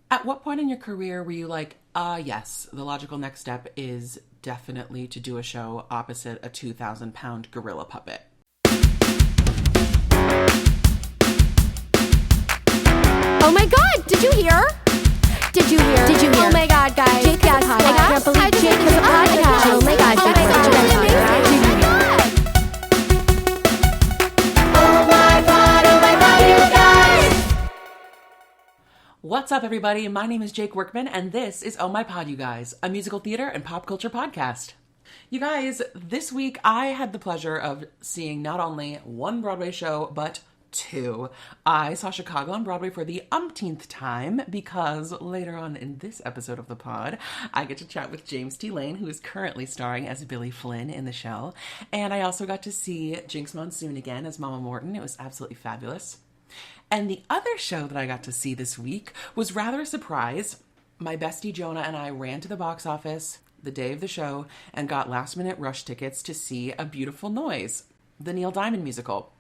At what point in your career were you like, yes, the logical next step is definitely to do a show opposite a 2,000-pound gorilla puppet? Oh my god, did you hear? Did you hear? Did you hear? Oh my god, guys. Jake has a podcast. I can't believe Jake has a podcast. Oh my god, Jake has a podcast. Oh my god. What's up, everybody? My name is Jake Workman, and this is Oh My Pod, you guys, a musical theater and pop culture podcast. You guys, this week I had the pleasure of seeing not only one Broadway show, but two. I saw Chicago on Broadway for the umpteenth time because later on in this episode of the pod, I get to chat with James T. Lane, who is currently starring as Billy Flynn in the show. And I also got to see Jinx Monsoon again as Mama Morton. It was absolutely fabulous. And the other show that I got to see this week was rather a surprise. My bestie Jonah and I ran to the box office the day of the show and got last-minute rush tickets to see A Beautiful Noise, the Neil Diamond musical.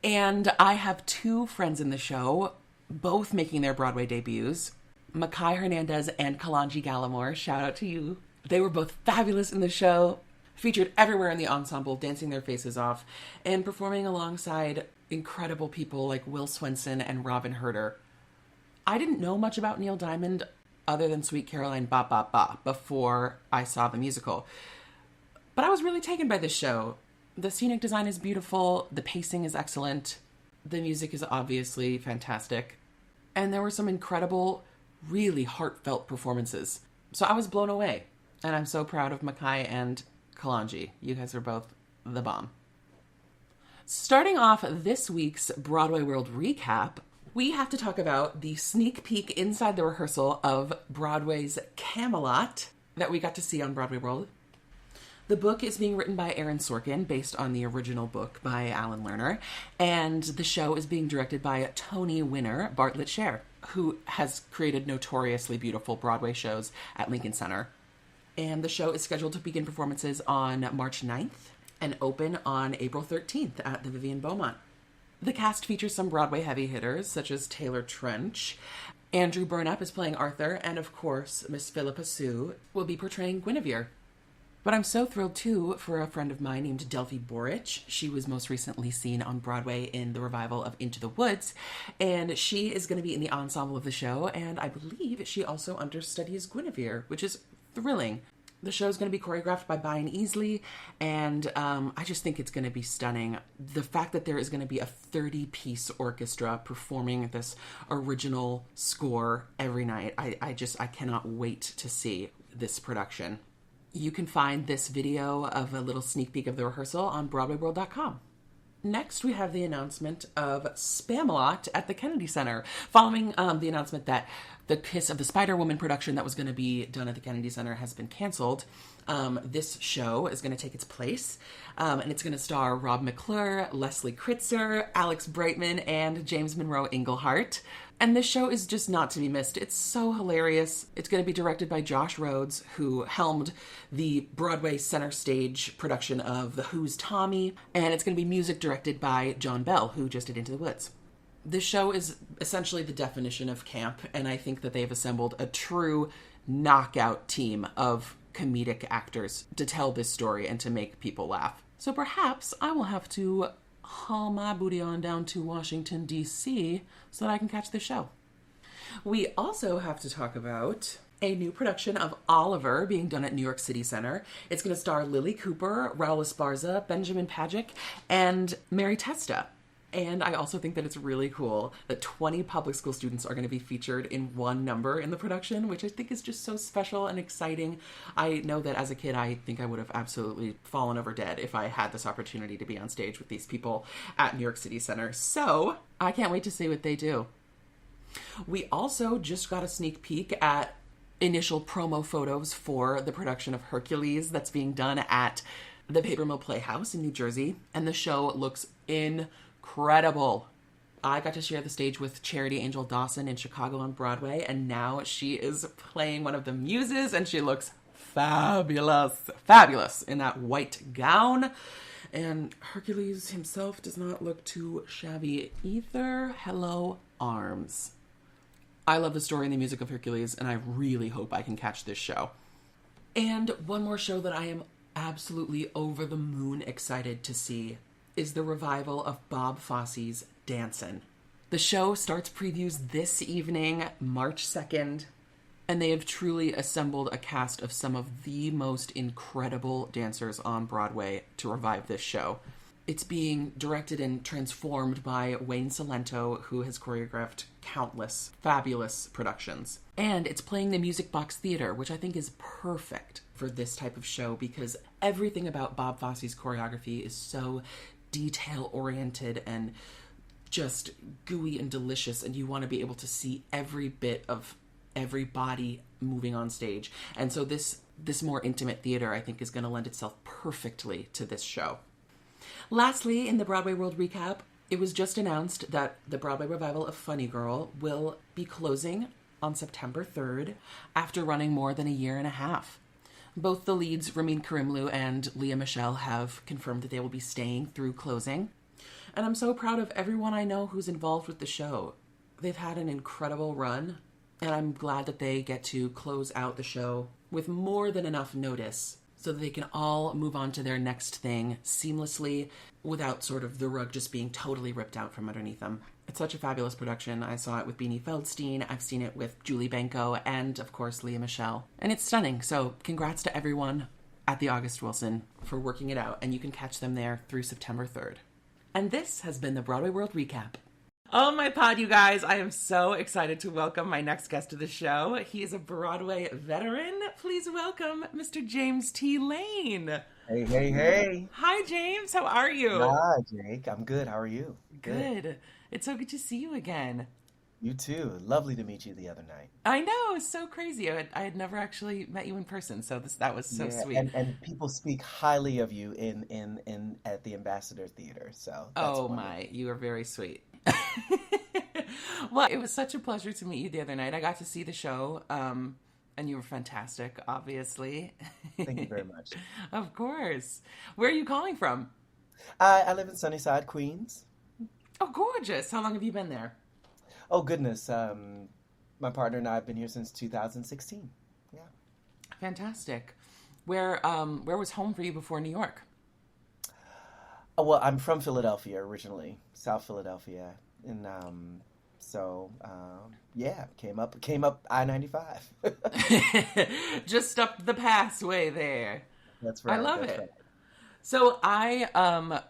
And I have two friends in the show, both making their Broadway debuts, Makai Hernandez and Kalanji Gallimore. Shout out to you. They were both fabulous in the show, featured everywhere in the ensemble, dancing their faces off, and performing alongside incredible people like Will Swenson and Robin Herder. I didn't know much about Neil Diamond other than Sweet Caroline Ba Ba Ba before I saw the musical. But I was really taken by this show. The scenic design is beautiful, the pacing is excellent, the music is obviously fantastic, and there were some incredible, really heartfelt performances. So I was blown away, and I'm so proud of Makai and Kalanji. You guys are both the bomb. Starting off this week's BroadwayWorld recap, we have to talk about the sneak peek inside the rehearsal of Broadway's Camelot that we got to see on BroadwayWorld. The book is being written by Aaron Sorkin, based on the original book by Alan Lerner, and the show is being directed by Tony winner Bartlett Sher, who has created notoriously beautiful Broadway shows at Lincoln Center. And the show is scheduled to begin performances on March 9th and open on April 13th at the Vivian Beaumont. The cast features some Broadway heavy hitters, such as Taylor Trench. Andrew Burnap is playing Arthur, and of course, Miss Philippa Sue will be portraying Guinevere. But I'm so thrilled, too, for a friend of mine named Delphi Boric. She was most recently seen on Broadway in the revival of Into the Woods, and she is going to be in the ensemble of the show, and I believe she also understudies Guinevere, which is thrilling. The show is going to be choreographed by Brian Easley, and I just think it's going to be stunning. The fact that there is going to be a 30-piece orchestra performing this original score every night, I cannot wait to see this production. You can find this video of a little sneak peek of the rehearsal on BroadwayWorld.com. Next, we have the announcement of Spamalot at the Kennedy Center, following the announcement that the Kiss of the Spider-Woman production that was going to be done at the Kennedy Center has been canceled. This show is going to take its place, and it's going to star Rob McClure, Leslie Kritzer, Alex Brightman, and James Monroe Englehart. And this show is just not to be missed. It's so hilarious. It's going to be directed by Josh Rhodes, who helmed the Broadway Center Stage production of The Who's Tommy, and it's going to be music directed by John Bell, who just did Into the Woods. This show is essentially the definition of camp, and I think that they've assembled a true knockout team of comedic actors to tell this story and to make people laugh. So perhaps I will have to haul my booty on down to Washington, D.C. so that I can catch the show. We also have to talk about a new production of Oliver being done at New York City Center. It's going to star Lily Cooper, Raul Esparza, Benjamin Pagic, and Mary Testa. And I also think that it's really cool that 20 public school students are going to be featured in one number in the production, which I think is just so special and exciting. I know that as a kid, I think I would have absolutely fallen over dead if I had this opportunity to be on stage with these people at New York City Center. So I can't wait to see what they do. We also just got a sneak peek at initial promo photos for the production of Hercules that's being done at the Paper Mill Playhouse in New Jersey. And the show looks incredible. I got to share the stage with Charity Angel Dawson in Chicago on Broadway, and now she is playing one of the muses, and she looks fabulous in that white gown. And Hercules himself does not look too shabby either. Hello, arms. I love the story and the music of Hercules, and I really hope I can catch this show. And one more show that I am absolutely over the moon excited to see is the revival of Bob Fosse's Dancin'. The show starts previews this evening, March 2nd, and they have truly assembled a cast of some of the most incredible dancers on Broadway to revive this show. It's being directed and transformed by Wayne Cilento, who has choreographed countless fabulous productions. And it's playing the Music Box Theater, which I think is perfect for this type of show because everything about Bob Fosse's choreography is so detail-oriented and just gooey and delicious, and you want to be able to see every bit of every body moving on stage. And so this more intimate theater, I think, is going to lend itself perfectly to this show. Lastly, in the Broadway World recap, it was just announced that the Broadway revival of Funny Girl will be closing on September 3rd after running more than a year and a half. Both the leads, Ramin Karimloo and Leah Michelle, have confirmed that they will be staying through closing. And I'm so proud of everyone I know who's involved with the show. They've had an incredible run, and I'm glad that they get to close out the show with more than enough notice so that they can all move on to their next thing seamlessly without sort of the rug just being totally ripped out from underneath them. It's such a fabulous production. I saw it with Beanie Feldstein, I've seen it with Julie Benko, and of course Leah Michelle. And it's stunning, so congrats to everyone at the August Wilson for working it out, and you can catch them there through September 3rd. And this has been the Broadway World Recap. Oh my pod, you guys, I am so excited to welcome my next guest to the show. He is a Broadway veteran. Please welcome Mr. James T. Lane. Hey, hey, hey. Hi, James. How are you? Hi, Jake. I'm good. How are you? Good. It's so good to see you again. You too. Lovely to meet you the other night. I know. It's so crazy. I had never actually met you in person, so that was so sweet. And people speak highly of you in at the Ambassador Theater. So that's wonderful. My, you are very sweet. Well, it was such a pleasure to meet you the other night. I got to see the show, and you were fantastic, obviously. Thank you very much. Of course. Where are you calling from? I live in Sunnyside, Queens. Oh, gorgeous. How long have you been there? Oh, goodness. My partner and I have been here since 2016. Yeah. Fantastic. Where was home for you before New York? Oh, well, I'm from Philadelphia originally, South Philadelphia. And yeah, came up I-95. Just up the passway there. That's right. I love it. Right. So I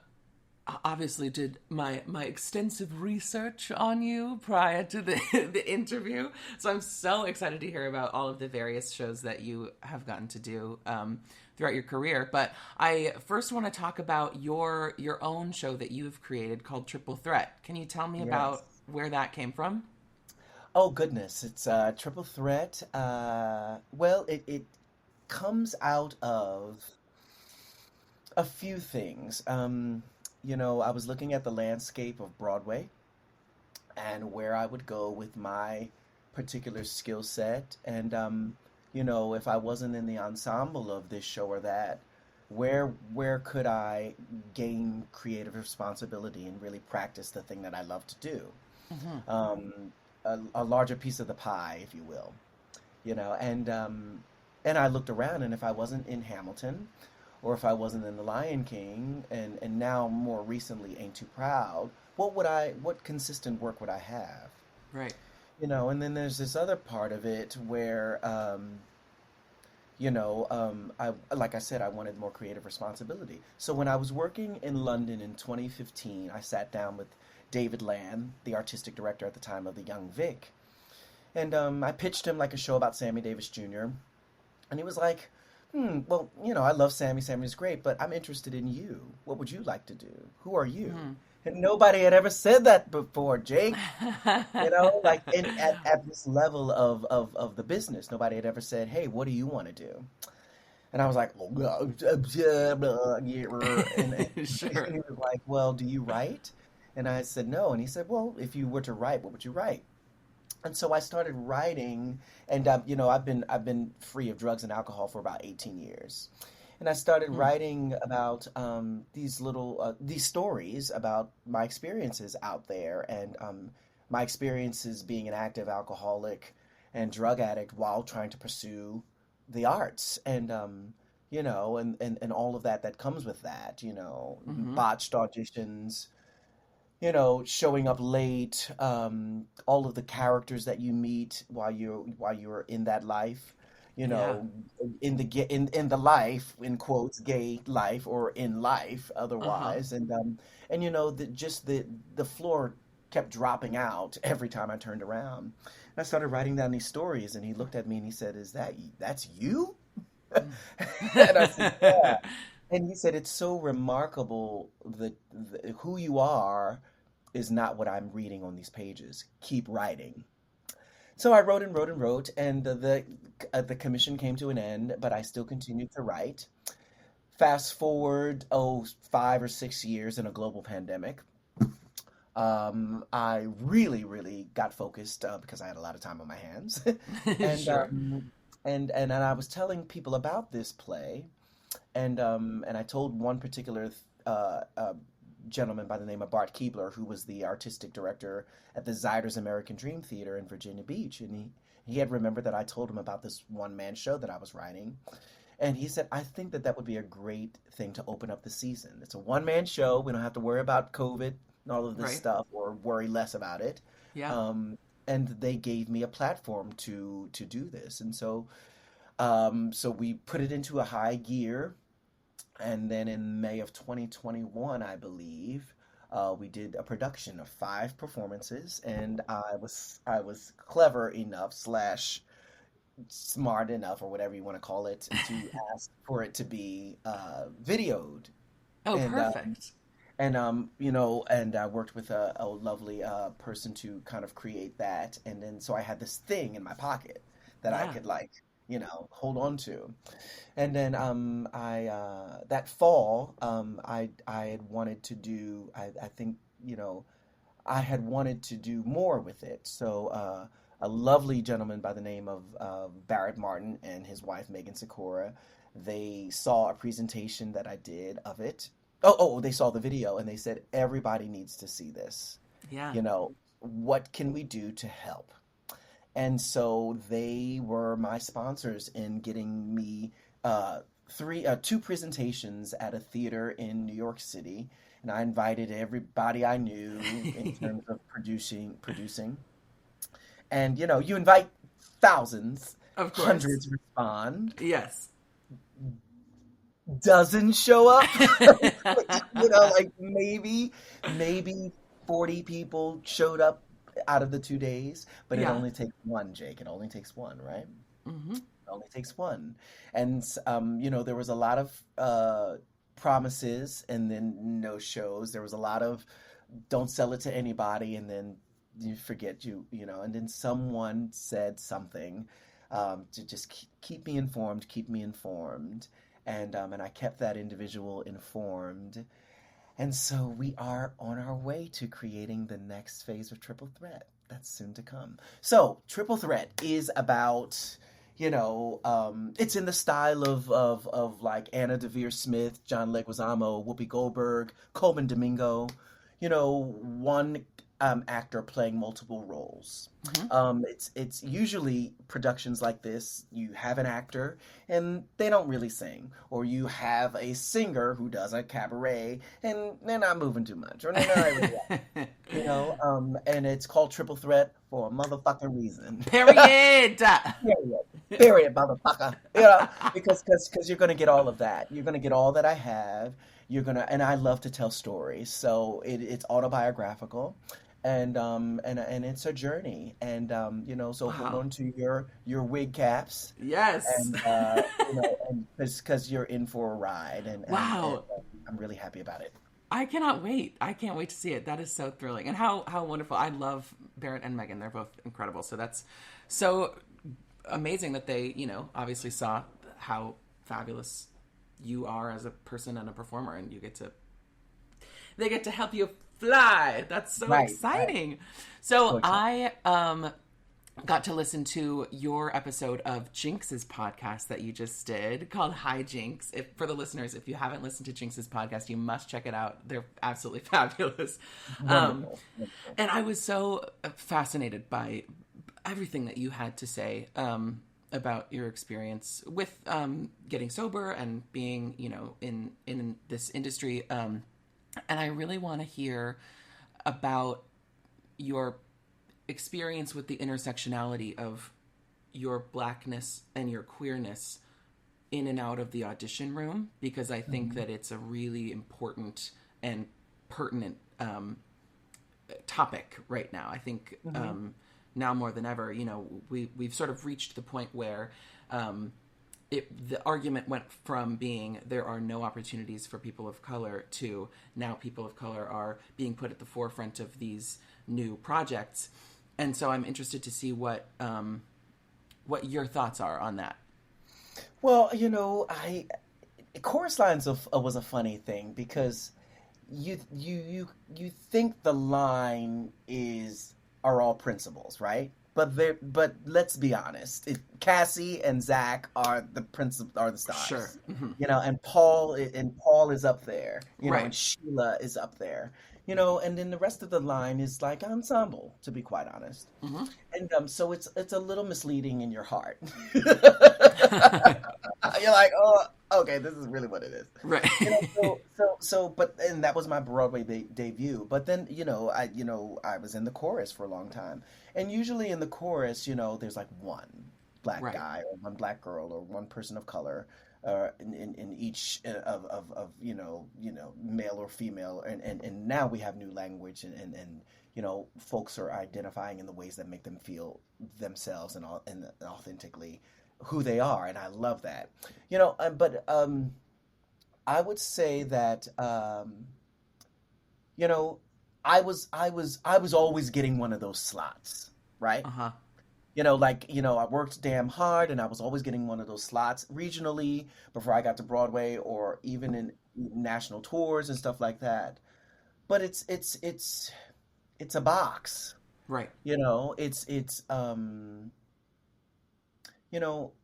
obviously did my extensive research on you prior to the interview. So I'm so excited to hear about all of the various shows that you have gotten to do throughout your career. But I first want to talk about your own show that you've created called Triple Threat. Can you tell me about where that came from? Oh, goodness. It's Triple Threat. Well, it comes out of a few things. You know, I was looking at the landscape of Broadway and where I would go with my particular skill set. And, you know, if I wasn't in the ensemble of this show or that, where could I gain creative responsibility and really practice the thing that I love to do? Mm-hmm. A larger piece of the pie, if you will. You know, and I looked around, and if I wasn't in Hamilton, or if I wasn't in The Lion King, and now more recently Ain't Too Proud, what consistent work would I have? Right. You know, and then there's this other part of it where, like I said, I wanted more creative responsibility. So when I was working in London in 2015, I sat down with David Lamb, the artistic director at the time of The Young Vic, and I pitched him like a show about Sammy Davis Jr., and he was like, well, you know, I love Sammy. Sammy's great, but I'm interested in you. What would you like to do? Who are you? Mm-hmm. And nobody had ever said that before, Jake. You know, like at this level of the business, nobody had ever said, hey, what do you want to do? And I was like, oh, blah, and Sure. he was like, well, do you write? And I said, no. And he said, well, if you were to write, what would you write? And so I started writing, and you know, I've been free of drugs and alcohol for about 18 years, and I started writing about these stories about my experiences out there, and my experiences being an active alcoholic and drug addict while trying to pursue the arts and and all of that comes with that, Mm-hmm. botched auditions, showing up late, all of the characters that you meet while you're in that life, you Yeah. know, in the life, in quotes, gay life, or in life Uh-huh. otherwise, and the floor kept dropping out every time I turned around. And I started writing down these stories, and he looked at me and he said, "That's you?" And I said, "Yeah." And he said, "It's so remarkable that who you are is not what I'm reading on these pages. Keep writing." So I wrote and wrote and wrote, and the commission came to an end, but I still continued to write. Fast forward, 5 or 6 years in a global pandemic. I really, really got focused because I had a lot of time on my hands, and Sure. I was telling people about this play, and I told one particular gentleman by the name of Bart Keebler, who was the artistic director at the Ziders American Dream Theater in Virginia Beach, and he had remembered that I told him about this one man show that I was writing, and he said, "I think that would be a great thing to open up the season. It's a one man show. We don't have to worry about COVID and all of this Right. stuff, or worry less about it." Yeah. Um, and they gave me a platform to do this, and so we put it into a high gear, and then in May of 2021, I believe, we did a production of 5 performances, and I was clever enough slash smart enough, or whatever you want to call it, to ask for it to be videoed, Oh, and perfect. and I worked with a lovely person to kind of create that, and then so I had this thing in my pocket that I Yeah. could, like, hold on to. And then I that fall, I had wanted to do, I think, I had wanted to do more with it. So a lovely gentleman by the name of Barrett Martin and his wife Megan Sikora, they saw a presentation that I did of it. They saw the video and they said, "Everybody needs to see this. Yeah. What can we do to help?" And so they were my sponsors in getting me two presentations at a theater in New York City, and I invited everybody I knew in terms of producing. And you invite thousands, Of course. hundreds respond, Yes. dozens show up. Like maybe 40 people showed up out of the 2 days, but it Yeah. only takes one, Jake. It only takes one, right? Hmm. It only takes one. And there was a lot of promises and then no shows. There was a lot of don't sell it to anybody, and then you forget, and then someone said something, to just keep me informed, keep me informed. And I kept that individual informed. And so we are on our way to creating the next phase of Triple Threat. That's soon to come. So Triple Threat is about, it's in the style of like Anna Devere Smith, John Leguizamo, Whoopi Goldberg, Coleman Domingo, one actor playing multiple roles. Hmm. It's usually productions like this. You have an actor and they don't really sing, or you have a singer who does a cabaret and they're not moving too much, or they're not really, and it's called Triple Threat for a motherfucking reason. Period. Period. Period, motherfucker. Because you're gonna get all of that. You're gonna get all that I have. And I love to tell stories, so it's autobiographical, and it's a journey, so hold Wow. on to your wig caps, Yes. and because you're in for a ride, and Wow. I'm really happy about it. I cannot wait. I can't wait to see it. That is so thrilling. And how wonderful. I love Barrett and Megan. They're both incredible. So that's so amazing that they, obviously saw how fabulous you are as a person and a performer, and they get to help you fly. That's so Right, right. exciting. So So excited. I got to listen to your episode of Jinx's podcast that you just did called Hi Jinx. For the listeners, if you haven't listened to Jinx's podcast, you must check it out. They're absolutely fabulous. Wonderful. And I was so fascinated by everything that you had to say about your experience with getting sober and being, in this industry. And I really want to hear about your experience with the intersectionality of your Blackness and your queerness in and out of the audition room, because I think that it's a really important and pertinent topic right now. I think now more than ever, we've sort of reached the point where the argument went from being there are no opportunities for people of color to now people of color are being put at the forefront of these new projects. And so I'm interested to see what your thoughts are on that. Well, chorus lines was a funny thing because you think the line are all principles, right? But let's be honest. Cassie and Zach are the stars. Sure. Mm-hmm. And Paul is up there. Right. And Sheila is up there. And then the rest of the line is like ensemble, to be quite honest. Mm-hmm. And so it's a little misleading in your heart. You're like, oh, okay, this is really what it is. Right. And that was my Broadway debut. But then, I was in the chorus for a long time. And usually in the chorus, there's like one black guy or one black girl or one person of color in each of male or female. And now we have new language and folks are identifying in the ways that make them feel themselves and authentically who they are, and I love that. But I would say that I was always getting one of those slots, right? Uh-huh. I worked damn hard, and I was always getting one of those slots regionally before I got to Broadway, or even in national tours and stuff like that. But it's a box, right?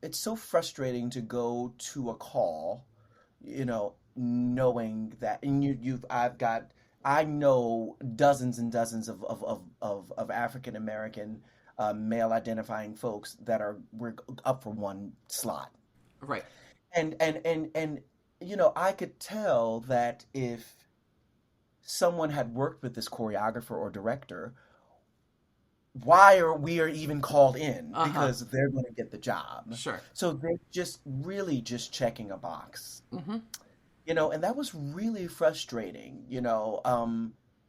It's so frustrating to go to a call, knowing that, and I know dozens and dozens of African American male identifying folks that we're up for one slot, right? And I could tell that if someone had worked with this choreographer or director, why are we even called in? Because they're going to get the job. Sure. So they're just really just checking a box. Mm-hmm. And that was really frustrating,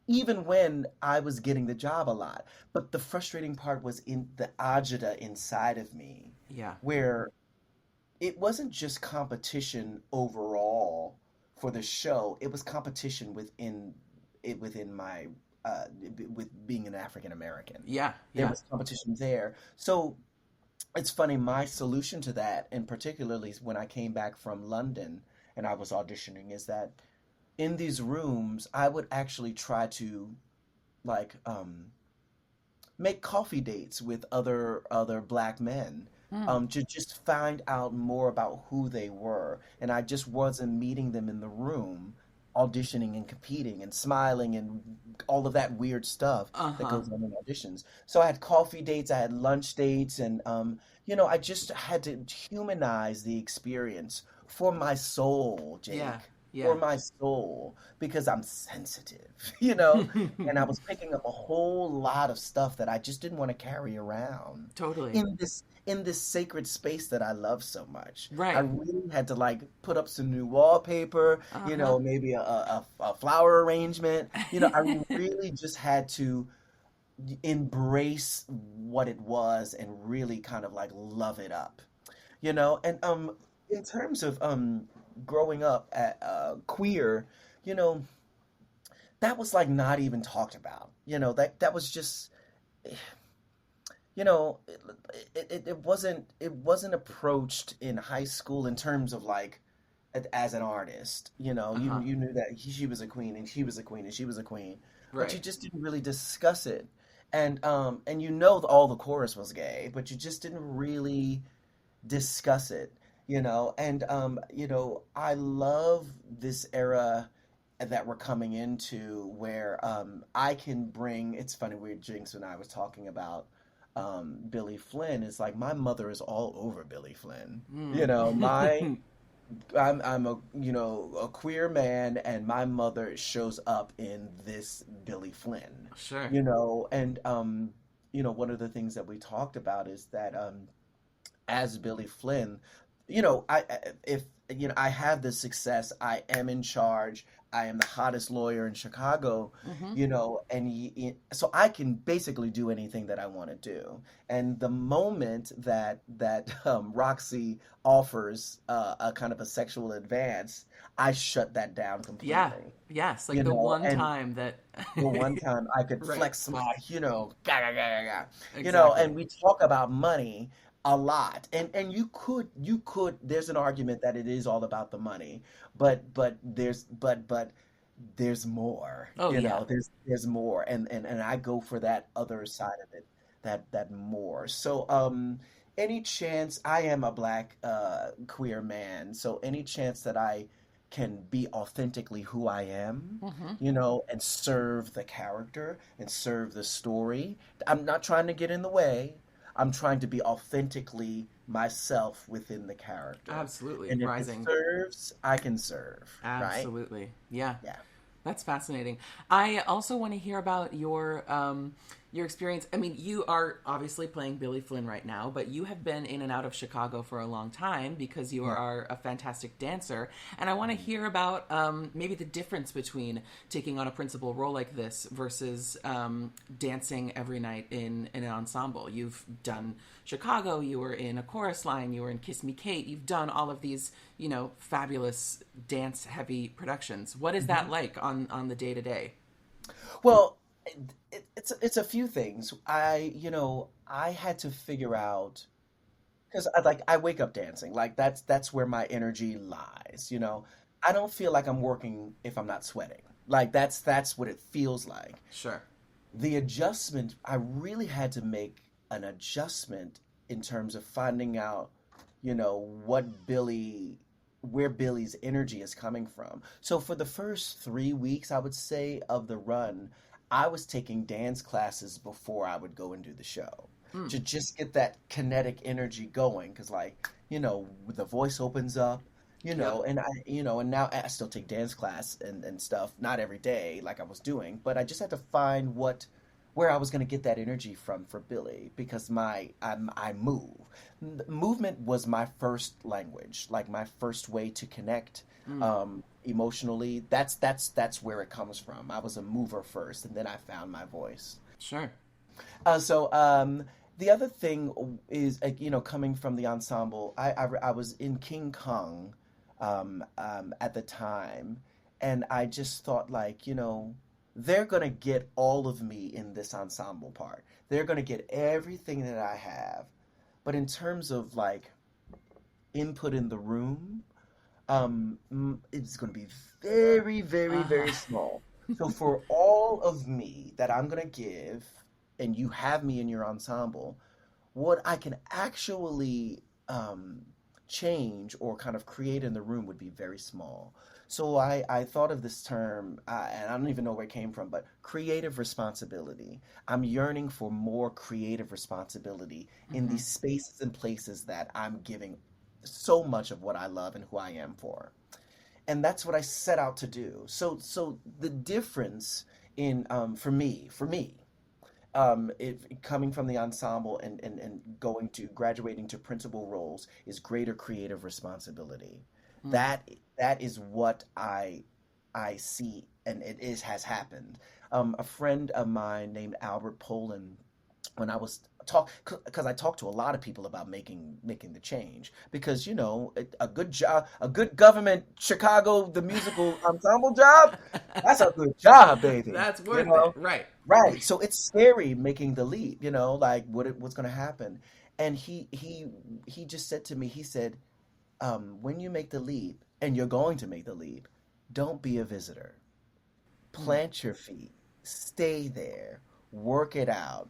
even when I was getting the job a lot. But the frustrating part was in the agita inside of me. Yeah. Where it wasn't just competition overall for the show. It was competition within my with being an African American. Yeah. There was competition there. So it's funny, my solution to that, and particularly when I came back from London and I was auditioning, is that in these rooms, I would actually try to make coffee dates with other Black men to just find out more about who they were. And I just wasn't meeting them in the room, auditioning and competing and smiling and all of that weird stuff that goes on in auditions. So I had coffee dates, I had lunch dates, and I just had to humanize the experience for my soul, Jake. Yeah. For my soul, because I'm sensitive, and I was picking up a whole lot of stuff that I just didn't want to carry around. Totally. In this sacred space that I love so much. Right. I really had to put up some new wallpaper, maybe a flower arrangement. I really just had to embrace what it was and really kind of love it up. And in terms of growing up queer, that was not even talked about. That was just, it wasn't approached in high school in terms of as an artist. You knew that she was a queen and he was a queen and she was a queen, right. But you just didn't really discuss it. and you know all the chorus was gay, but you just didn't really discuss it, and I love this era that we're coming into where I can bring. It's funny, we Jinx and I was talking about Billy Flynn. It's like my mother is all over Billy Flynn. My I'm a a queer man, and my mother shows up in this Billy Flynn. Sure. And one of the things that we talked about is that as Billy Flynn, if I have this success, I am in charge. I am the hottest lawyer in Chicago, Hmm. so I can basically do anything that I want to do. And the moment that Roxy offers a kind of a sexual advance, I shut that down Yeah. completely. Yes. Like the one And time that. the one time I could Right. flex my, ga, ga, ga, ga, ga, Exactly. and we talk about money a lot. And you could, there's an argument that it is all about the money, but there's more, Oh, yeah. there's more. And I go for that other side of it, that more. So any chance I am a black queer man, so any chance that I can be authentically who I am, Hmm. and serve the character and serve the story. I'm not trying to get in the way. I'm trying to be authentically myself within the character. Absolutely. And if it Rising. serves, I can serve, right? Absolutely. Yeah. Yeah. That's fascinating. I also want to hear about your experience. I mean, you are obviously playing Billy Flynn right now, but you have been in and out of Chicago for a long time because you Yeah. are a fantastic dancer. And I want to hear about maybe the difference between taking on a principal role like this versus dancing every night in an ensemble. You've done Chicago, you were in a chorus line, you were in Kiss Me Kate. You've done all of these, fabulous dance heavy productions. What is that Mhm. like on the day to day? Well, it's a few things. I had to figure out, because I wake up dancing. Like that's where my energy lies. I don't feel like I'm working if I'm not sweating. Like that's what it feels like. Sure. The adjustment, I really had to make an adjustment in terms of finding out, what where Billy's energy is coming from. So for the first 3 weeks, I would say, of the run, I was taking dance classes before I would go and do the show Mm. to just get that kinetic energy going. Because, the voice opens up, Yep. and now I still take dance class and stuff, not every day like I was doing, but I just had to find where I was going to get that energy from for Billy, because I move. Movement was my first language, like my first way to connect Mm. emotionally. That's where it comes from. I was a mover first, and then I found my voice. Sure. So the other thing is, coming from the ensemble, I was in King Kong at the time, and I just thought, they're gonna get all of me in this ensemble part. They're gonna get everything that I have, but in terms of input in the room, it's gonna be very, very, Uh-huh. very small. So for all of me that I'm gonna give, and you have me in your ensemble, what I can actually change or kind of create in the room would be very small. So I thought of this term, and I don't even know where it came from, but creative responsibility. I'm yearning for more creative responsibility in Hmm. these spaces and places that I'm giving so much of what I love and who I am for. And that's what I set out to do. So the difference in for me, it coming from the ensemble and going to graduating to principal roles is greater creative responsibility. Mm. That that is what I see, and it is has happened. A friend of mine named Albert Poland, when I was talk because I talked to a lot of people about making the change, because a good job, a good government Chicago the musical ensemble job, that's a good job, baby. That's worth it. Right. Right. So it's scary making the leap, like what's going to happen. And he just said to me, he said, when you make the leap, and you're going to make the leap, don't be a visitor. Mm. Plant your feet. Stay there. work it out.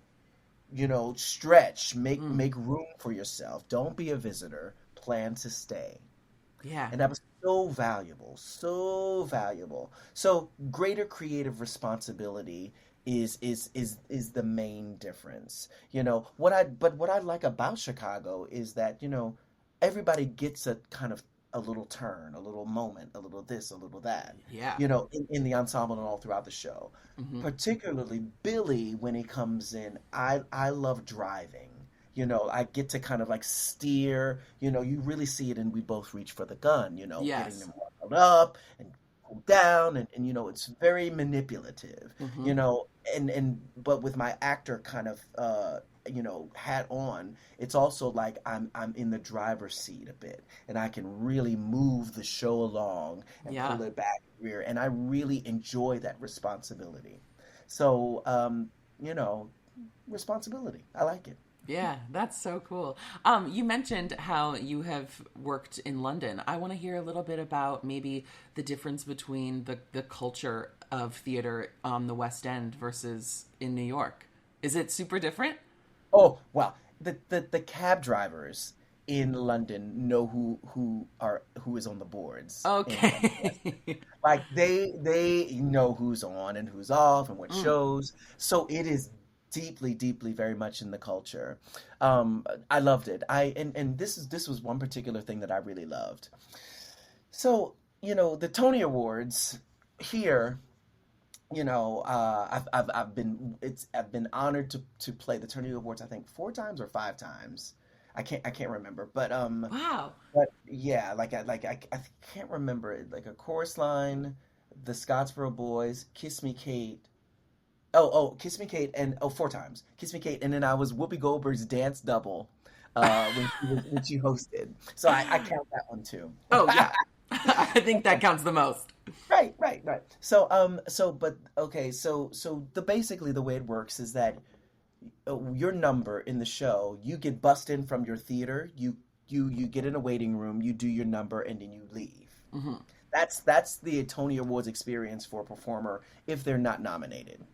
Stretch, make room for yourself. Don't be a visitor. Plan to stay. Yeah. And that was so valuable, so valuable. So greater creative responsibility is the main difference. What I like about Chicago is that, everybody gets a kind of a little turn, a little moment, a little this, a little that, Yeah. in the ensemble and all throughout the show. Hmm. Particularly Billy, when he comes in, I love driving. I get to kind of like steer, you really see it, and we both reach for the gun, getting Yes. them riled up and cool down, and it's very manipulative, Hmm. but with my actor kind of hat on, it's also like I'm in the driver's seat a bit, and I can really move the show along and Yeah. pull it back rear, and I really enjoy that responsibility. So, responsibility. I like it. Yeah, that's so cool. You mentioned how you have worked in London. I want to hear a little bit about maybe the difference between the culture of theater on the West End versus in New York. Is it super different? Oh, well, the cab drivers in London know who is on the boards in the West End. Okay. Like they know who's on and who's off and what Mm, shows. So it is deeply, deeply, very much in the culture. I loved it. And this was one particular thing that I really loved. So, the Tony Awards here, I've been honored to play the Tony Awards, I think 4 times or 5 times. I can't remember, wow. but yeah, I can't remember it. Like a chorus line, the Scottsboro Boys, Kiss Me Kate. Kiss Me Kate, and 4 times, Kiss Me Kate, and then I was Whoopi Goldberg's dance double when she hosted. So I count that one too. Oh, yeah. I think that counts the most. Right, right, right. But okay, so basically the way it works is that your number in the show, you get bussed in from your theater, you get in a waiting room, you do your number, and then you leave. Hmm. That's the Tony Awards experience for a performer if they're not nominated.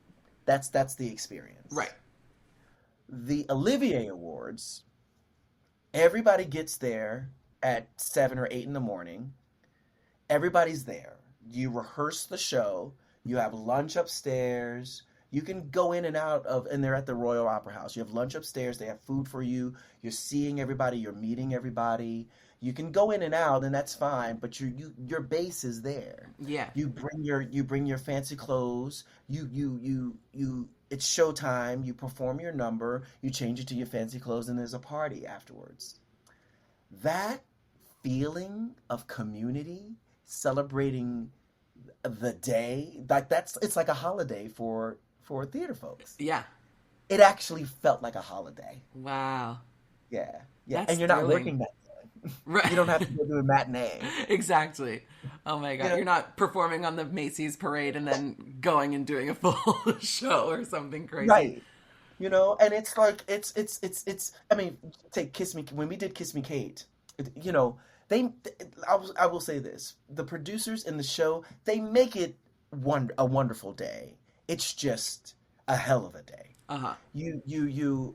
That's the experience. Right. The Olivier Awards, everybody gets there at 7 or 8 in the morning. Everybody's there. You rehearse the show. You have lunch upstairs. You can go in and out of, and they're at the Royal Opera House. You have lunch upstairs. They have food for you. You're seeing everybody. You're meeting everybody. You can go in and out, and that's fine. But your base is there. Yeah. You bring your fancy clothes. It's showtime. You perform your number. You change it to your fancy clothes, and there's a party afterwards. That feeling of community, celebrating the day, it's like a holiday for theater folks. Yeah. It actually felt like a holiday. Wow. Yeah, yeah, That's and you're not thrilling. working that day. Right. You don't have to go do a matinee. Exactly. Oh my God. You know, You're not performing on the Macy's parade and then going and doing a full show or something crazy. right? And it's like it's. I mean, take Kiss Me when we did Kiss Me Kate. You know, they. I will say this: the producers in the show, they make it a wonderful day. It's just a hell of a day. Uh-huh.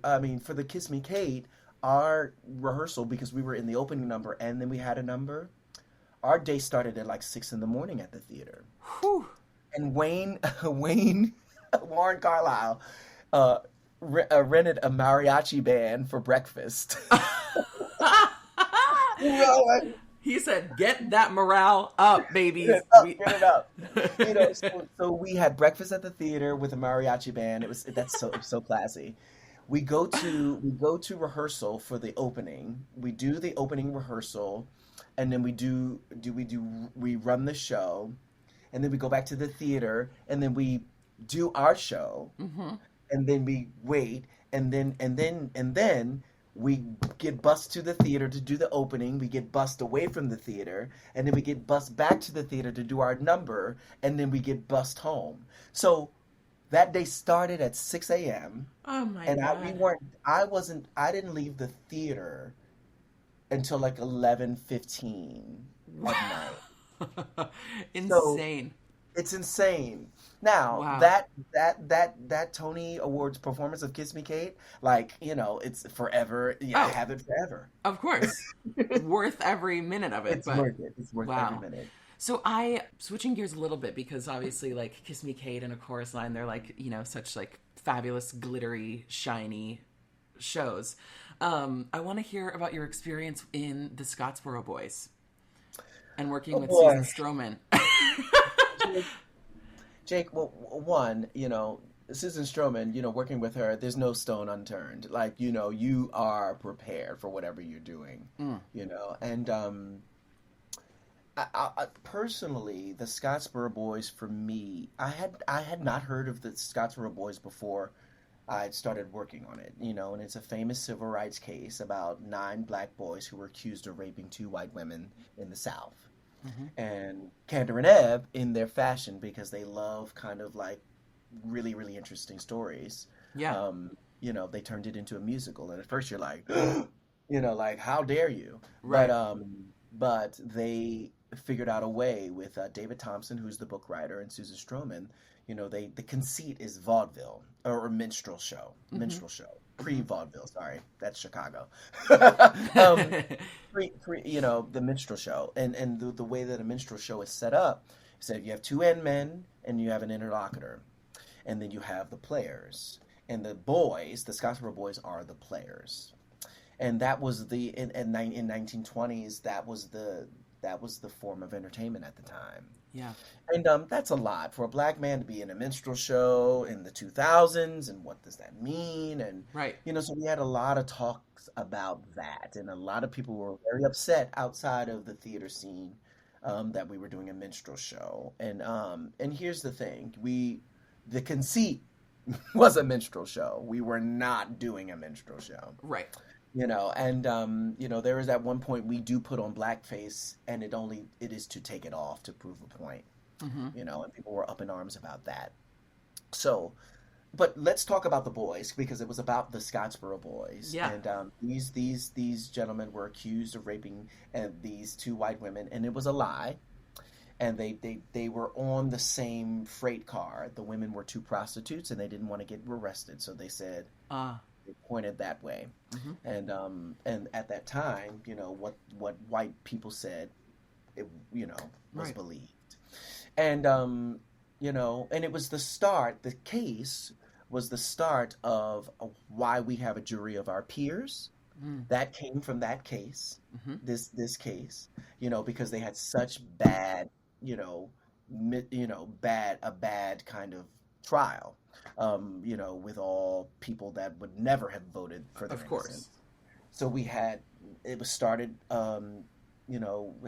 I mean, for the Kiss Me Kate, our rehearsal, because we were in the opening number and then we had a number, our day started at like 6 in the morning at the theater. Whew. And Warren Carlisle, rented a mariachi band for breakfast. Like, He said, "Get that morale up, babies." get it up. So we had breakfast at the theater with a mariachi band. That's so classy. We go to rehearsal for the opening. We do the opening rehearsal, and then we run the show, and then we go back to the theater, and then we do our show, Hmm. and then we wait, and then we get bussed to the theater to do the opening. We get bussed away from the theater, and then we get bussed back to the theater to do our number, and then we get bussed home. So that day started at 6 a.m. Oh my and God. I didn't leave the theater until like 11:15 at night. So Insane. It's insane. Now Wow. that Tony Awards performance of Kiss Me Kate, like, it's forever. Yeah, I Oh, have it forever. of course. Worth every minute of it, It's but worth it. It's worth every wow. minute. So I switching gears a little bit because obviously like Kiss Me Kate and a chorus line, they're like, such like fabulous, glittery, shiny shows. I want to hear about your experience in the Scottsboro Boys and working Oh with Susan boy, Stroman. Jake. Jake. Well, one, Susan Stroman. Working with her, there's no stone unturned. Like, you are prepared for whatever you're doing. Mm, And personally, the Scottsboro Boys for me, I had not heard of the Scottsboro Boys before I started working on it. And it's a famous civil rights case about 9 black boys who were accused of raping 2 white women in the South. hmm. And Kander and Ebb, in their fashion, because they love kind of like really, really interesting stories, Yeah, they turned it into a musical. And at first you're like, like, how dare you? But right. but they figured out a way with David Thompson, who's the book writer, and Susan Stroman. The conceit is vaudeville or Hmm. minstrel show, Hmm. pre-vaudeville. Sorry, that's Chicago. um, the minstrel show, and the way that a minstrel show is set up is that you have 2 end men and you have an interlocutor, and then you have the players, and the boys, the Scottsboro Boys, are the players. And that was in 1920s, that was the form of entertainment at the time. Yeah, And that's a lot for a black man to be in a minstrel show in the 2000s, and what does that mean? And right. so we had a lot of talks about that, and a lot of people were very upset outside of the theater scene, that we were doing a minstrel show. And here's the thing: the conceit was a minstrel show. We were not doing a minstrel show. Right. And there is at one point we do put on blackface, and it is to take it off to prove a point. Hmm. And people were up in arms about that. So, but let's talk about the boys, because it was about the Scottsboro Boys. Yeah. And these gentlemen were accused of raping these 2 white women, and it was a lie. And they were on the same freight car. The women were 2 prostitutes, and they didn't want to get arrested, so they said, Uh, they pointed that way. hmm. And at that time, what white people said, it was Right. believed. And and it was the case was the start of why we have a jury of our peers. Mm, That came from that case, hmm. this case, because they had such bad, a bad kind of trial, with all people that would never have voted for their Of innocence. course. So it was started,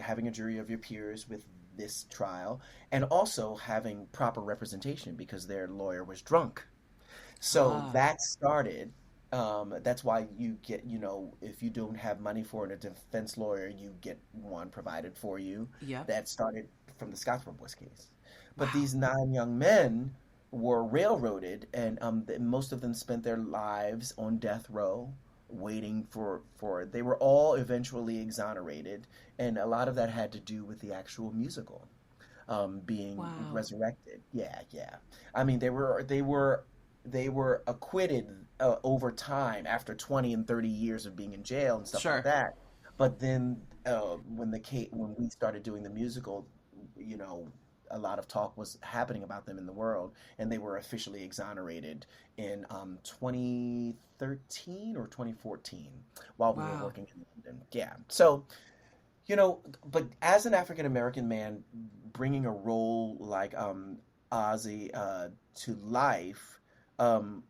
having a jury of your peers with this trial, and also having proper representation because their lawyer was drunk. So Ah, that started. That's why you get, if you don't have money for a defense lawyer, you get one provided for you. yep. That started from the Scottsboro Boys case. But Wow. these 9 young men were railroaded, and most of them spent their lives on death row, waiting for. They were all eventually exonerated, and a lot of that had to do with the actual musical, being Wow. resurrected. Yeah, yeah. I mean, they were acquitted over time after 20 and 30 years of being in jail and stuff like Sure. that. But then when we started doing the musical, you know, a lot of talk was happening about them in the world, and they were officially exonerated in 2013 or 2014 while we were Wow. working in London. Yeah. So, but as an African American man, bringing a role like Ozzy to life, um,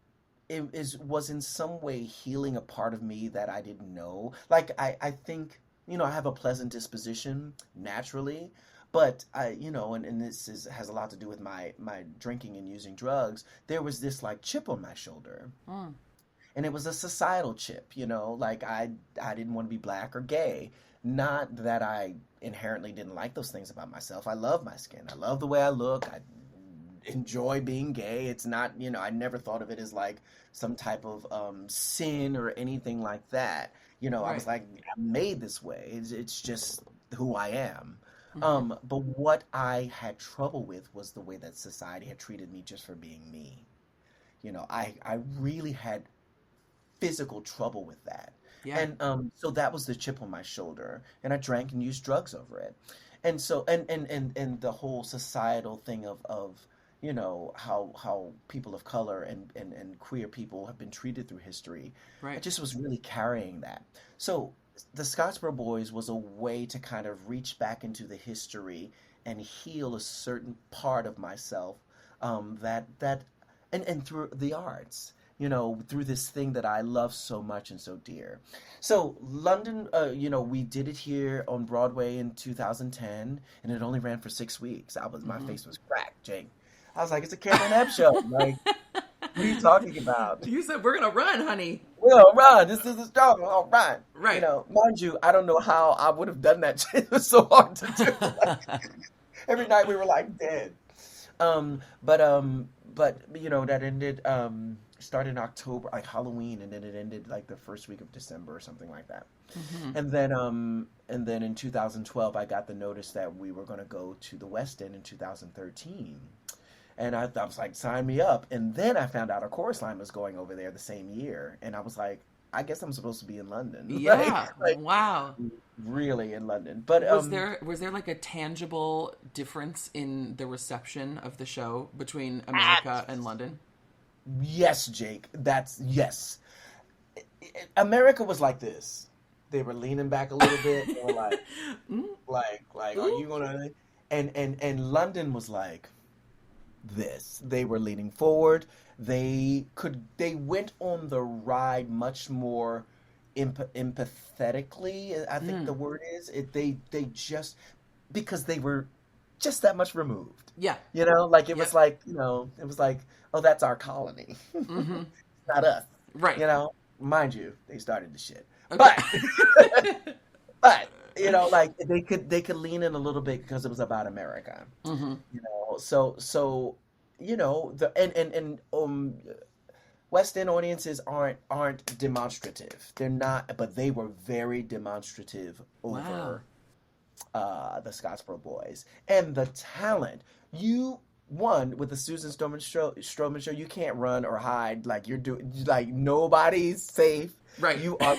was in some way healing a part of me that I didn't know. Like I think I have a pleasant disposition naturally, but and has a lot to do with my drinking and using drugs. There was this like chip on my shoulder, Mm, and it was a societal chip, like I didn't want to be black or gay. Not that I inherently didn't like those things about myself. I love my skin. I love the way I look. I enjoy being gay. It's not, I never thought of it as like some type of sin or anything like that. I was right. like, I'm made this way. It's just who I am. Hmm. But what I had trouble with was the way that society had treated me just for being me. I really had physical trouble with that. Yeah. And so that was the chip on my shoulder. And I drank and used drugs over it. And so and the whole societal thing of how people of color and queer people have been treated through history. I Right. just was really carrying that. So the Scottsboro Boys was a way to kind of reach back into the history and heal a certain part of myself, that and through the arts, through this thing that I love so much and so dear. So London, we did it here on Broadway in 2010, and it only ran for 6 weeks. My Hmm. face was cracked, Jake. I was like, it's a Cameron Ebb show. Like, what are you talking about? You said we're gonna run, honey. Well, Ron, this is a struggle. All right. Right. Mind you, I don't know how I would have done that. It was so hard to do. Like, every night we were like dead. But that ended started in October, like Halloween, and then it ended like the first week of December or something like that. Hmm. And then in 2012 I got the notice that we were going to go to the West End in 2013. And I was like, sign me up. And then I found out a chorus line was going over there the same year, and I was like, I guess I'm supposed to be in London. Yeah. Like Wow. really in London. But Was there like a tangible difference in the reception of the show between America and London? yes, Jake, that's yes. America was like this. They were leaning back a little bit. They were like, Mm, are ooh. you gonna? And London was like this. They were leaning forward. They went on the ride much more empathetically. I think the Mm, word is it. They just because they were just that much removed. yeah. Like it was Yep. like it was like, oh, that's our colony, Hmm. not us. Right. Mind you, they started the shit, Okay. but but like they could lean in a little bit because it was about America. Hmm. So the and West End audiences aren't demonstrative. They're not, but they were very demonstrative Wow. over the Scottsboro Boys and the talent. You One, with the Susan Stroman show, you can't run or hide. Like you're doing, like nobody's safe. Right. You are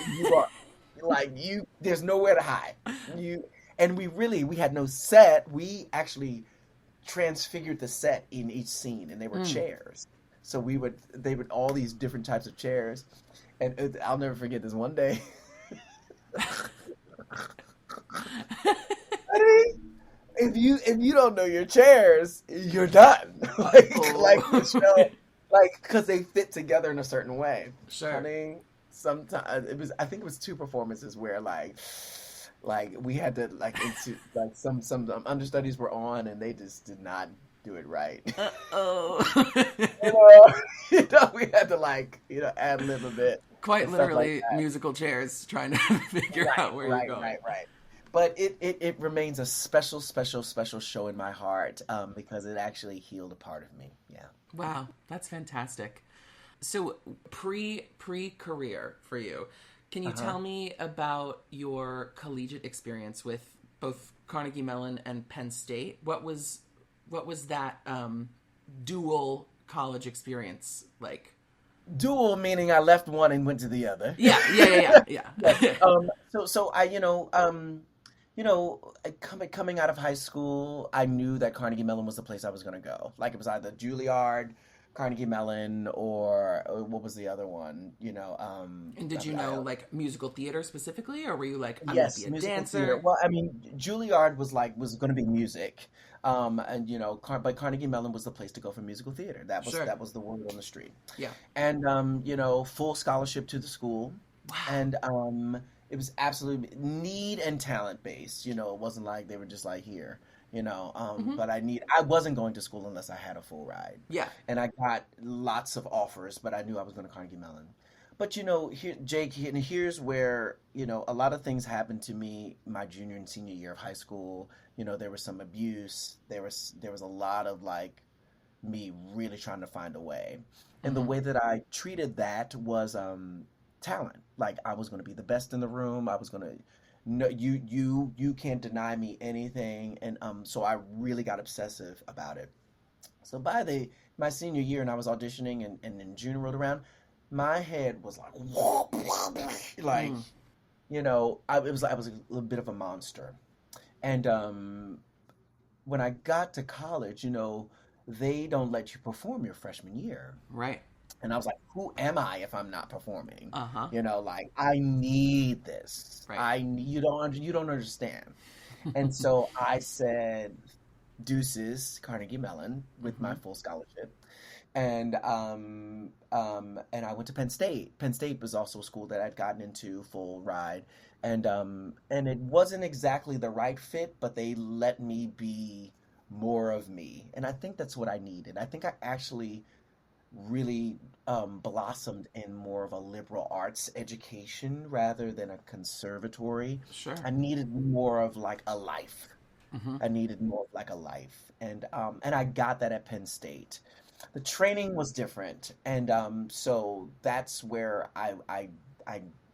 like you. There's nowhere to hide. You and we had no set. We actually transfigured the set in each scene, and they were Mm. chairs. So they would all these different types of chairs, and I'll never forget this one day. I mean, if you don't know your chairs, you're done. Like the Oh. show, like because they fit together in a certain way. Sure. Honey, sometimes I think it was two performances where like we had to like into like some understudies were on and they just did not do it right. Oh. you know, we had to ad lib a bit Quite and stuff like literally that. musical chairs trying to figure Right, out where you're right, going. right, right. But it remains a special, special, special show in my heart because it actually healed a part of me. Yeah. Wow, that's fantastic. So pre-career for you, can you Uh-huh. tell me about your collegiate experience with both Carnegie Mellon and Penn State? What was that dual college experience like? Dual meaning I left one and went to the other. Yeah, yeah, yeah, Yes. yeah. So coming out of high school, I knew that Carnegie Mellon was the place I was going to go. Like it was either Juilliard, Carnegie Mellon, or what was the other one? And did you know like musical theater specifically, or were you like, I'm gonna be Yes, a musical theater. dancer? Well, I mean, Juilliard was going to be music, and but Carnegie Mellon was the place to go for musical theater. That was Sure. that was the word on the street, Yeah. and full scholarship to the school, Wow. and it was absolutely need and talent based. It wasn't like they were just like here. Hmm. But I wasn't going to school unless I had a full ride, Yeah. and I got lots of offers, but I knew I was going to Carnegie Mellon. But here, Jake, and here's where a lot of things happened to me my junior and senior year of high school. There was some abuse. There was a lot of me really trying to find a way, and the Hmm. way that I treated that was talent. Like I was going to be the best in the room. I was going to no, you can't deny me anything. And so I really got obsessive about it. So by the my senior year, and I was auditioning, and then June rolled around, my head was like, like, Mm, it was like I was a little bit of a monster. And when I got to college, they don't let you perform your freshman year. right. And I was like, who am I if I'm not performing? Uh-huh. Like I need this. Right. You don't understand. And so I said deuces, Carnegie Mellon, with my Hmm. full scholarship. And I went to Penn State. Penn State was also a school that I'd gotten into full ride. And it wasn't exactly the right fit, but they let me be more of me. And I think that's what I needed. I think I actually really blossomed in more of a liberal arts education rather than a conservatory. Sure. I needed more of like a life. Hmm. I needed more of like a life, and I got that at Penn State. The training was different, and so that's where I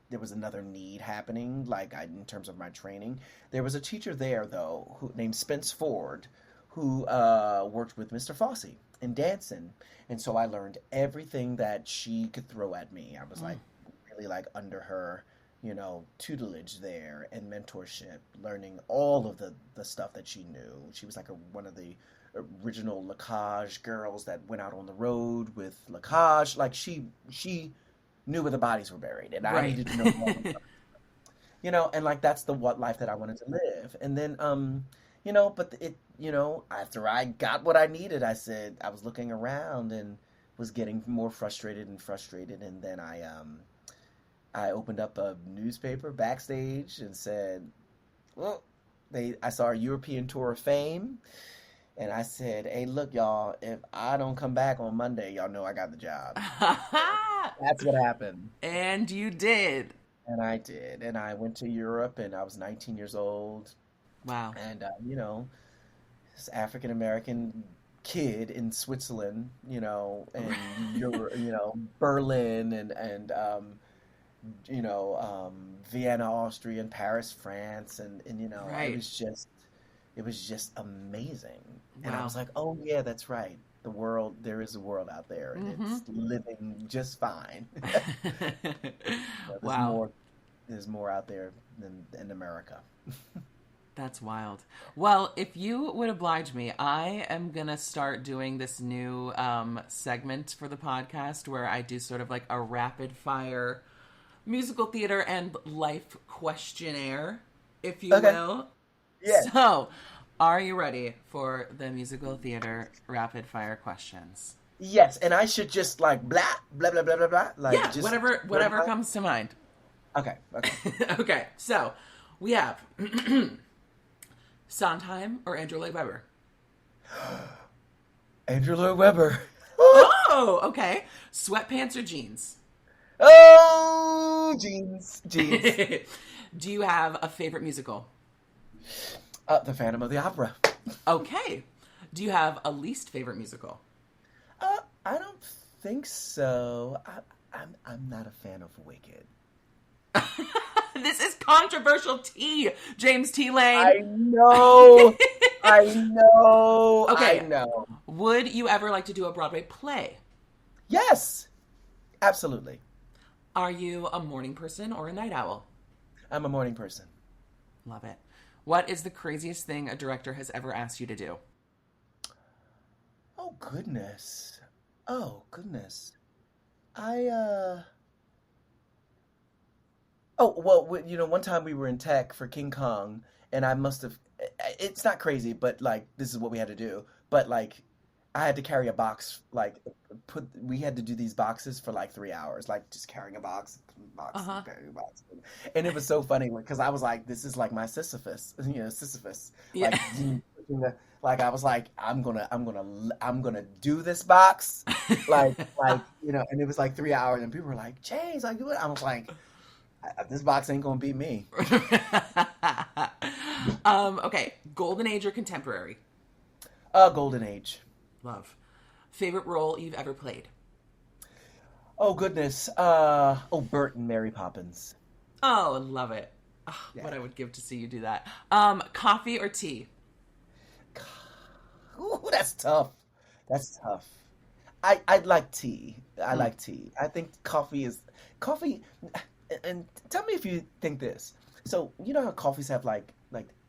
there was another need happening, like in terms of my training. There was a teacher there though, who named Spence Ford, who worked with Mr. Fossey in dancing, and so I learned everything that she could throw at me. I was like really like under her, tutelage there and mentorship, learning all of the stuff that she knew. She was like one of the original Lacage girls that went out on the road with Lacage. Like she knew where the bodies were buried, and I Right. needed to know more. And like that's the what life that I wanted to live. And then but after I got what I needed, I said I was looking around and was getting more frustrated and frustrated, and then I opened up a newspaper backstage and said, well, I saw a European tour of fame, and I said, hey, look, y'all, if I don't come back on Monday, y'all know I got the job. That's what happened. And you did. And I did. And I went to Europe, and I was 19 years old. Wow. And, this African American kid in Switzerland, and Europe, Berlin, Vienna, Austria, and Paris, France, and Right. it was just amazing. And I Wow. was like, oh yeah, that's right. There is a world out there, and Hmm. it's living just fine. So Wow. there's more out there than in America. That's wild. Well, if you would oblige me, I am going to start doing this new segment for the podcast where I do sort of like a rapid fire musical theater and life questionnaire, if you Okay. will. Yeah. So, are you ready for the musical theater rapid fire questions? Yes, and I should just like blah blah blah blah blah blah, like Yeah, just whatever comes to mind. Okay. Okay. Okay, so we have Sondheim or Andrew Lloyd Webber. Andrew Lloyd Webber. Oh, okay. Sweatpants or jeans? Oh, jeans. Do you have a favorite musical? The Phantom of the Opera. Okay. Do you have a least favorite musical? I don't think so. I'm not a fan of Wicked. This is controversial tea, James T. Lane. I know. I know. Okay. I know. Would you ever like to do a Broadway play? Yes, absolutely. Are you a morning person or a night owl? I'm a morning person. Love it. What is the craziest thing a director has ever asked you to do? Oh goodness. Oh goodness. I Oh, well, one time we were in tech for King Kong, and I must have. It's not crazy, but like this is what we had to do. But like, I had to carry a box. Like, we had to do these boxes for like 3 hours, like just carrying a Uh-huh. carrying a box, and it was so funny because I was like, this is like my Sisyphus, Sisyphus. Yeah. Like I was like, I'm gonna do this box, and it was like 3 hours, and people were like, James, I do it. I was like. This box ain't gonna beat me. Okay. Golden Age or contemporary? Golden Age. Love. Favorite role you've ever played? Oh goodness. Bert and Mary Poppins. Oh, love it. Yeah. What I would give to see you do that. Coffee or tea? Ooh, that's tough. That's tough. I like tea. I Mm. like tea. I think coffee. And tell me if you think this. So you know how coffees have like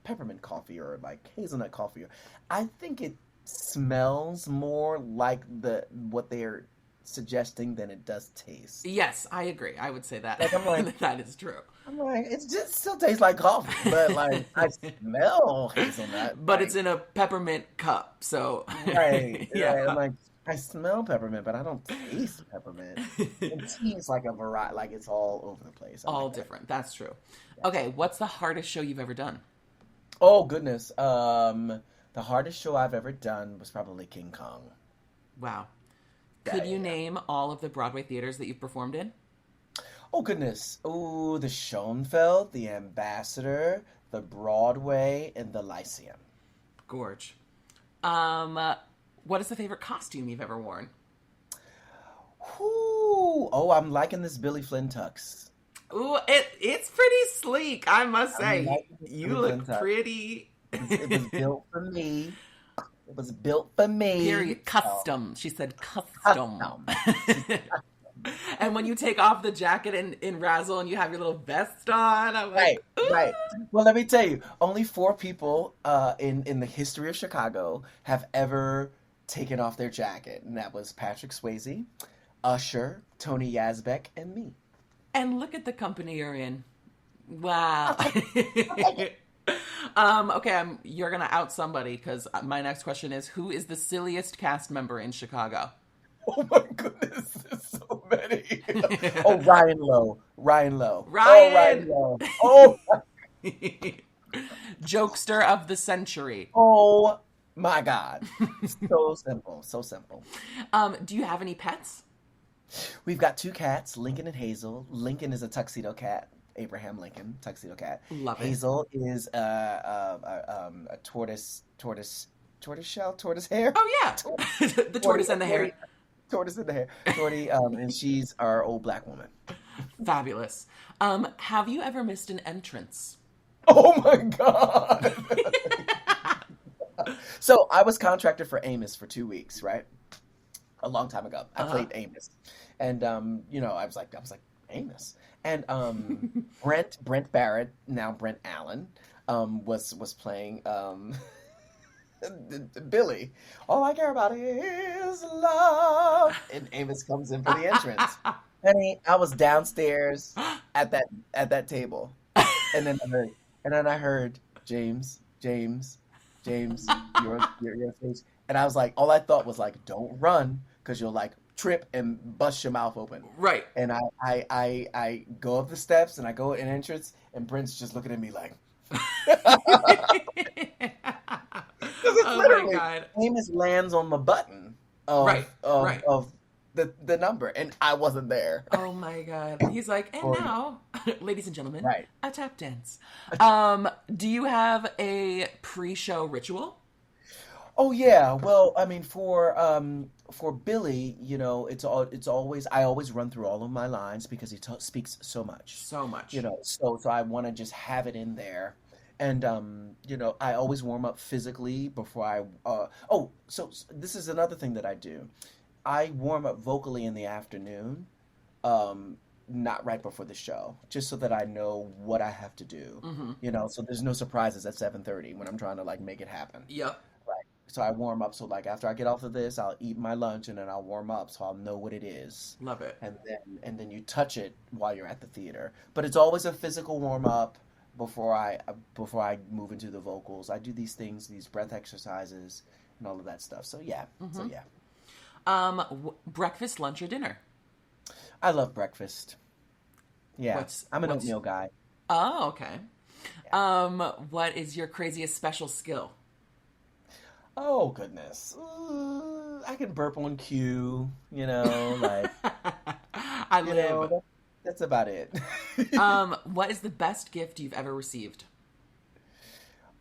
peppermint coffee or like hazelnut coffee. I think it smells more like the what they're suggesting than it does taste. Yes, I agree. I would say that Like that is true. I'm like it just still tastes like coffee, but like I smell hazelnut. But it's in a peppermint cup, so Right, yeah. right. I'm like, I smell peppermint, but I don't taste peppermint. And tea is like a variety, like it's all over the place. I All like that. different. That's true. Yeah. Okay, what's the hardest show you've ever done? Oh goodness. The hardest show I've ever done was probably King Kong. Wow. Yeah, Could yeah, you yeah. name all of the Broadway theaters that you've performed in? Oh goodness. Oh, the Schoenfeld, the Ambassador, the Broadway, and the Lyceum. Gorge. Um, what is the favorite costume you've ever worn? Whoo! Oh, I'm liking this Billy Flynn tux. Ooh, it's pretty sleek, I must I'm say. liking this You Billy Flynn look tux. pretty. It was built for me. It was built for me. Period. So, Custom. She said custom. custom. And when you take off the jacket in Razzle and you have your little vest on, I'm like, Right, ooh. right. Well, let me tell you, only four people in the history of Chicago have ever taken off their jacket, and that was Patrick Swayze, Usher, Tony Yazbeck, and me. And look at the company you're in. Wow. I like it. Okay, you're gonna out somebody because my next question is, who is the silliest cast member in Chicago? Oh my goodness, there's so many. Oh, Ryan Lowe, Ryan Lowe. Oh, Ryan! Ryan Lowe. Oh, Jokester of the century. oh my God. So simple, so simple. Do you have any pets? We've got two cats, Lincoln and Hazel. Lincoln is a tuxedo cat. Abraham Lincoln, tuxedo cat. Love it. Hazel is a tortoise shell, tortoise hair, Oh yeah, the tortie, tortoise and the tortie, hare. tortoise in the hair, tortie, and she's our old black woman. Fabulous. Have you ever missed an entrance? Oh my God! So I was contracted for Amos for 2 weeks, right? A long time ago. I Uh-huh. played Amos, and I was like Amos, and Brent Barrett, now Brent Allen, was playing Billy. All I care about is love, and Amos comes in for the entrance. Honey, I was downstairs at that table, and then I heard James, James, James, your face, and I was like, all I thought was like, don't run, because you'll like trip and bust your mouth open. Right. And I go up the steps and I go in entrance, and Brent's just looking at me like, because it's Oh my literally God. Amos lands on the button of Right, of right. of the number, and I wasn't there. Oh my God. He's like, and Or- now, ladies and gentlemen, Right. a tap dance. Do you have a pre-show ritual? Oh yeah, well, I mean, for Billy, it's always I always run through all of my lines because he speaks so much. So much. So I want to just have it in there, and I always warm up physically before I. This is another thing that I do. I warm up vocally in the afternoon, not right before the show, just so that I know what I have to do. Mm-hmm. So there's no surprises at 7:30 when I'm trying to like make it happen. Yep. Right. So I warm up. So like after I get off of this, I'll eat my lunch and then I'll warm up so I'll know what it is. Love it. And then you touch it while you're at the theater. But it's always a physical warm up before I move into the vocals. I do these things, these breath exercises and all of that stuff. So yeah. Mm-hmm. So yeah. Breakfast, lunch, or dinner? I love breakfast. Yeah. What's I'm an what's oatmeal guy. Oh, okay. What is your craziest special skill? Oh goodness. I can burp on cue, like I live. that's about it. What is the best gift you've ever received?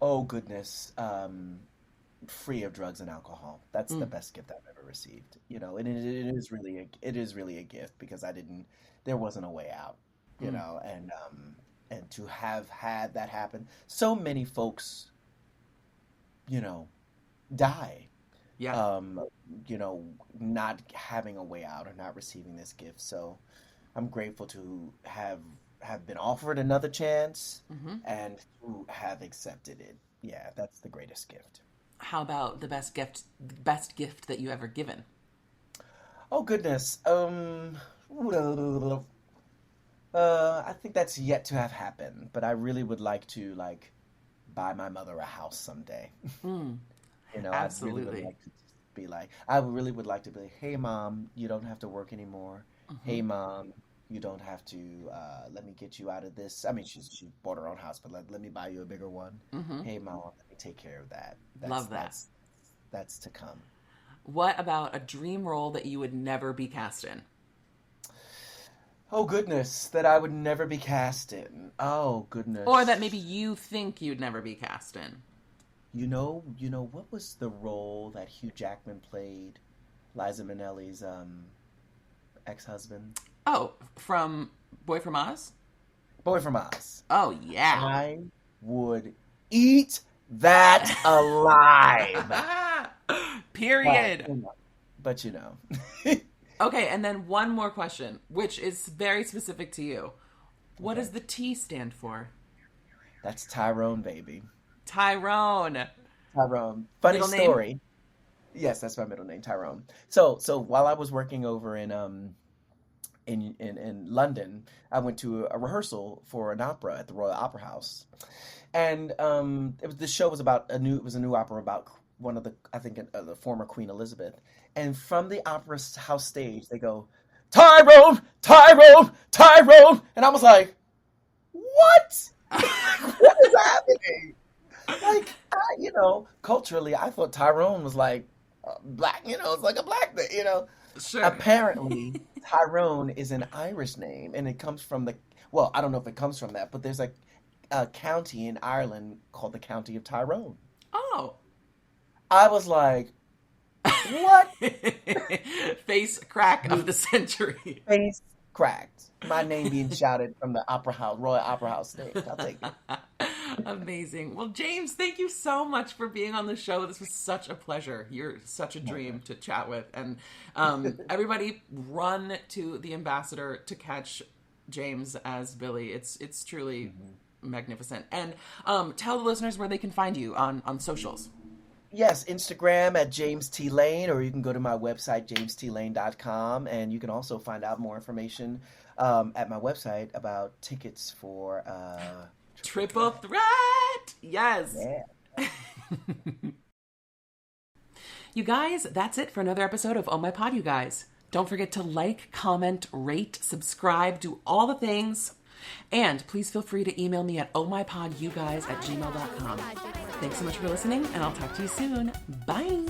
Oh goodness. Free of drugs and alcohol. That's the best gift I've ever received. And it is really a gift because there wasn't a way out, Mm. and to have had that happen. So many folks, die, Yeah. not having a way out or not receiving this gift. So I'm grateful to have been offered another chance and to have accepted it. Yeah, that's the greatest gift. How about the best gift that you ever given? Oh goodness. I think that's yet to have happened, but I really would like to buy my mother a house someday. I really would Absolutely. like to be I really would like to be like, hey mom, you don't have to work anymore. Hey mom, you don't have to. Let me get you out of this. I mean, she bought her own house, but let me buy you a bigger one. Hey mom, let me take care of that. Love that. That's to come. What about a dream role that you would never be cast in? Oh goodness, that I would never be cast in. Oh goodness. Or that maybe you think you'd never be cast in? What was the role that Hugh Jackman played, Liza Minnelli's ex-husband? Oh, from Boy from Oz? Boy from Oz. Oh, yeah. I would eat that alive. Period. But Okay, and then one more question, which is very specific to you. What does the T stand for? That's Tyrone, baby. Tyrone. Tyrone. Funny Middle name? story. Yes, that's my middle name, Tyrone. So while I was working over in London, I went to a rehearsal for an opera at the Royal Opera House, and the show was about a new opera about one of the the former Queen Elizabeth, and from the opera house stage they go, Tyrone, Tyrone, Tyrone, and I was like, what? What is happening? Culturally, I thought Tyrone was black, it's like a black thing, Sure. Apparently, Tyrone is an Irish name, and it comes from I don't know if it comes from that, but there's a county in Ireland called the County of Tyrone. Oh. I was like, what? Face crack of the century. Face cracked. My name being shouted from the Royal Opera House stage. I'll take it. Amazing. Well, James, thank you so much for being on the show. This was such a pleasure. You're such a dream to chat with. And everybody run to the Ambassador to catch James as Billy. It's truly magnificent. And tell the listeners where they can find you on socials. Yes, Instagram at James T. Lane, or you can go to my website, jameSTLane.com, and you can also find out more information at my website about tickets for Triple Threat! Yes! Yeah. You guys, that's it for another episode of Oh My Pod, you guys. Don't forget to like, comment, rate, subscribe, do all the things. And please feel free to email me at ohmypodyouguys@gmail.com. Thanks so much for listening, and I'll talk to you soon. Bye!